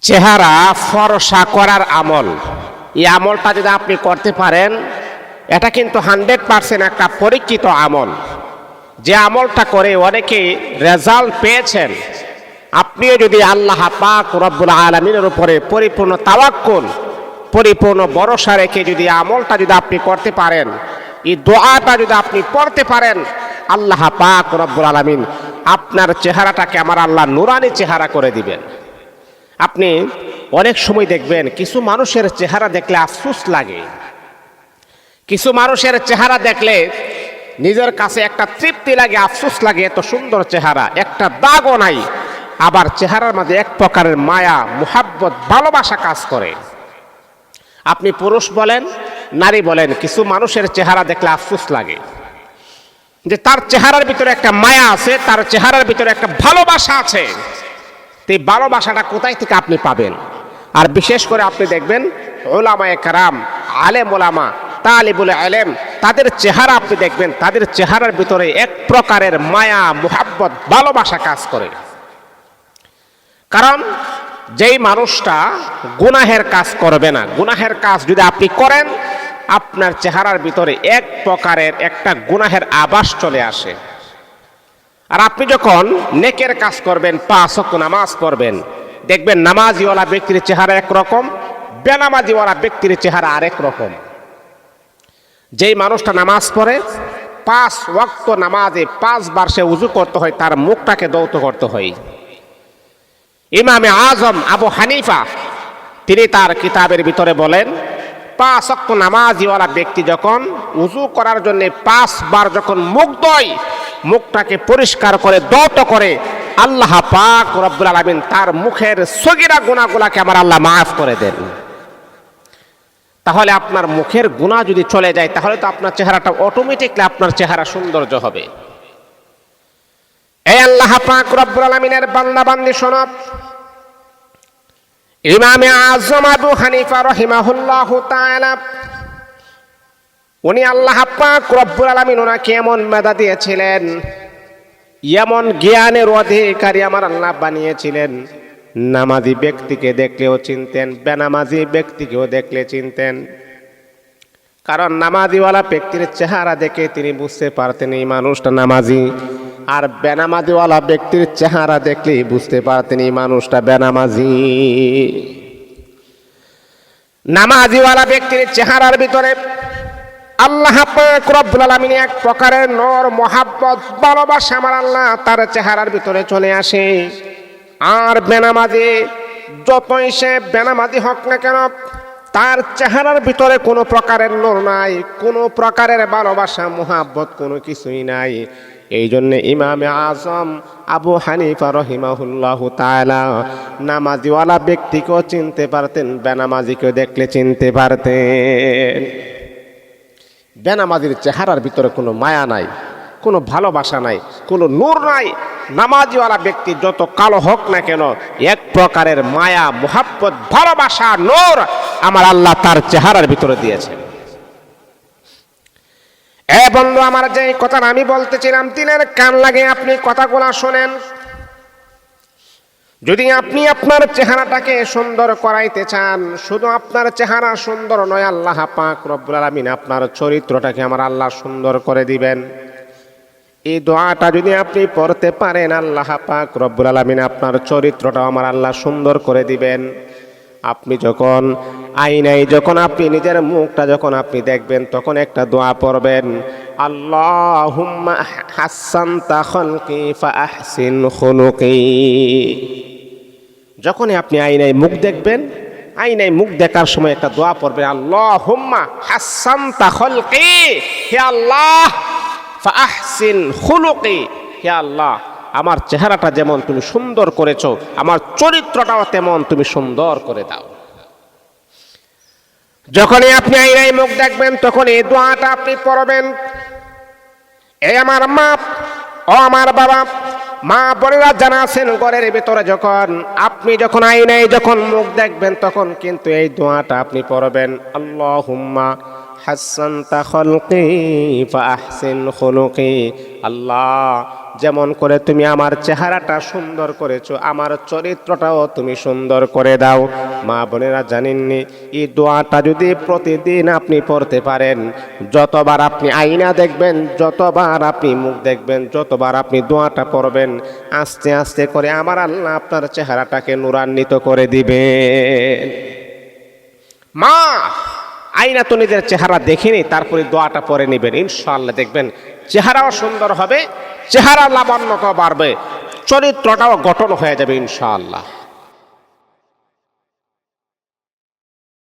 চেহারা ফর্সা করার আমল, এই আমলটা যদি আপনি করতে পারেন, এটা কিন্তু 100% একটা পরীক্ষিত আমল। যে আমলটা করে অনেকে রেজাল্ট পেয়েছেন। আপনিও যদি আল্লাহ পাক রব্বুল আলামিনের উপরে পরিপূর্ণ তাওয়াক্কুল, পরিপূর্ণ ভরসা রেখে যদি আমলটা যদি আপনি করতে পারেন, এই দোয়াটা যদি আপনি পড়তে পারেন, আল্লাহ পাক রব্বুল আলামিন আপনার চেহারাটাকে আমার আল্লাহ নুরানি চেহারা করে দিবেন। আপনি অনেক সময় দেখবেন কিছু মানুষের চেহারা দেখলে আফসোস লাগে, কিছু মানুষের চেহারা দেখলে নিজের কাছে একটা তৃপ্তি লাগে, আফসোস লাগে, এত সুন্দর চেহারা, একটা দাগও নাই। আবার চেহারার মাঝে এক প্রকারের মায়া, মুহাব্বত, ভালোবাসা কাজ করে। আপনি পুরুষ বলেন, নারী বলেন, কিছু মানুষের চেহারা দেখলে আফসোস লাগে যে তার চেহারার ভিতরে একটা মায়া আছে, তার চেহারার ভিতরে একটা ভালোবাসা আছে। এই ভালোবাসাটা কোথায় থেকে আপনি পাবেন? আর বিশেষ করে আপনি দেখবেন উলামায়ে কেরাম, আলেম ওলামা, তালিবুল ইলম, তাদের চেহারা আপনি দেখবেন, তাদের চেহারার ভিতরে এক প্রকারের মায়া, মুহাব্বত, ভালোবাসা কাজ করে। কারণ যেই মানুষটা গুনাহের কাজ করবে না, গুনাহের কাজ যদি আপনি করেন, আপনার চেহারার ভিতরে এক প্রকারের একটা গুনাহের আভাস চলে আসে। আর আপনি যখন নেকের কাজ করবেন, 5 ওয়াক্ত নামাজ পড়বেন, দেখবেন নামাজিওয়ালা ব্যক্তির চেহারা একরকম, বেনামাজিওয়ালা ব্যক্তির চেহারা আরেক রকম। যেই মানুষটা নামাজ পড়ে, 5 ওয়াক্ত নামাজে 5 বার সে উযু করতে হয়, তার মুখটাকে ধৌত করতে হয়। ইমামে আজম আবু হানিফা তিনি তার কিতাবের ভিতরে বলেন, 5 ওয়াক্ত নামাজিওয়ালা ব্যক্তি যখন উযু করার জন্য 5 বার যখন মুখ ধোয়, মুখটাকে পরিষ্কার করে ধৌত করে, আল্লাহ পাক রব্বুল আলামিন তার মুখের সগীরা গুনাহগুলোকে আমার আল্লাহ মাফ করে দেন। তাহলে আপনার মুখের গুনাহ যদি চলে যায়, তাহলে তো আপনার চেহারাটা অটোমেটিকলি আপনার চেহারা সৌন্দর্য হবে। এই আল্লাহ পাক রব্বুল আলামিনের বান্দা বান্দি শোনো, ইমামে আজম আবু হানিফা রাহিমাহুল্লাহু তাআলা, উনি আল্লাহ পাক রব্বুল আলামিন ওনাকে এমন মেধা দিয়েছিলেন, এমন জ্ঞানের অধিকারী আমার আল্লাহ বানিয়েছিলেন, নামাজি ব্যক্তিকে দেখলেও চিনতেন, বেনামাজি ব্যক্তিকেও দেখলে চিনতেন। কারণ নামাজিওয়ালা ব্যক্তির চেহারা দেখে তিনি বুঝতে পারতেন এই মানুষটা নামাজি, আর বেনামাজিওয়ালা ব্যক্তির চেহারা দেখলে বুঝতে পারতেন এই মানুষটা বেনামাজি। নামাজিওয়ালা ব্যক্তির চেহারার ভিতরে আল্লাহ পাক রব্বুল আলামিন এক প্রকারের নূর, মুহাব্বত, ভালোবাসা আমার আল্লাহ তার চেহারার ভিতরে চলে আসে। আর বেনামাজি, যতই সে বেনামাজি হোক না কেন, তার চেহারার ভিতরে কোনো প্রকারের নূর নাই, কোনো প্রকারের ভালোবাসা, মুহাব্বত, কোনো কিছুই নাই। এই জন্য ইমামে আজম আবু হানিফা রাহিমাহুল্লাহু তাআলা নামাজিওয়ালা ব্যক্তিকেও চিনতে পারতেন, বেনামাজিকেও দেখলে চিনতে পারতেন। বেনামাজির চেহারার ভিতরে কোনো মায়া নাই, কোনো ভালোবাসা নাই, কোনো নূর নাই। নামাজিওয়ালা ব্যক্তি যত কালো হোক না কেন, এক প্রকারের মায়া, মুহাব্বত, ভালোবাসা, নূর আমার আল্লাহ তার চেহারার ভিতরে দিয়েছেন। এ বন্ধু আমার, যে কথাটা আমি বলতেছিলাম, দিনের কান লাগে আপনি কথাগুলা শোনেন। যদি আপনি আপনার চেহারাটাকে সুন্দর করাইতে চান, শুধু আপনার চেহারা সুন্দর নয়, আল্লাহ পাক রব্বুল আলামিন আপনার চরিত্রটাকে আমার আল্লাহ সুন্দর করে দিবেন। এই দোয়াটা যদি আপনি পড়তে পারেন, আল্লাহ পাক রব্বুল আলামিন আপনার চরিত্রটা আমার আল্লাহ সুন্দর করে দিবেন। আপনি যখন আয়নায় যখন আপনি নিজের মুখটা যখন আপনি দেখবেন, তখন একটা দোয়া পড়বেন, আল্লাহুম্মা হাসানতা খালকি ফাআহসিন খুলুকি। যখনই আপনি আয়নায় মুখ দেখবেন, আয়নায় মুখ দেখার সময় একটা দোয়া পড়বেন, আল্লাহুম্মা হাসানতা খালকি, হে আল্লাহ, ফাআহসিন খুলুকি, হে আল্লাহ, আমার চেহারাটা যেমন তুমি সুন্দর করেছো, আমার চরিত্রটাও তেমন তুমি সুন্দর করে দাও। যখনই আপনি আয়নায় মুখ দেখবেন, তখন এই দোয়াটা আপনি পড়বেন। এই আমার মা ও আমার বাবা, মা বোনেরা জানা আছেন, ঘরের ভিতরে যখন আপনি যখন আয়নায় যখন মুখ দেখবেন, তখন কিন্তু এই দোয়াটা আপনি পড়বেন, আল্লাহুম্মা হাসানতা খালকি ফাআহসিন খুলুকি। আল্লাহ, যেমন করে তুমি আমার চেহারাটা সুন্দর করেছো, আমার চরিত্রটাও তুমি সুন্দর করে দাও। মা বোনেরা জানেননি, এই দোয়াটা যদি প্রতিদিন আপনি পড়তে পারেন, যতবার আপনি আয়না দেখবেন, যতবার আপনি মুখ দেখবেন, যতবার আপনি দোয়াটা পড়বেন, আস্তে আস্তে করে আমার আল্লাহ আপনার চেহারাটাকে নূরান্বিত করে দিবেন। মা আয়না তো নিজের চেহারা দেখেনি, তারপরে দোয়াটা পরে নেবেন, ইনশাআল্লাহ দেখবেন চেহারাও সুন্দর হবে, চেহারা লাবণ্যতাও বাড়বে, চরিত্রটাও গঠন হয়ে যাবে ইনশাআল্লাহ।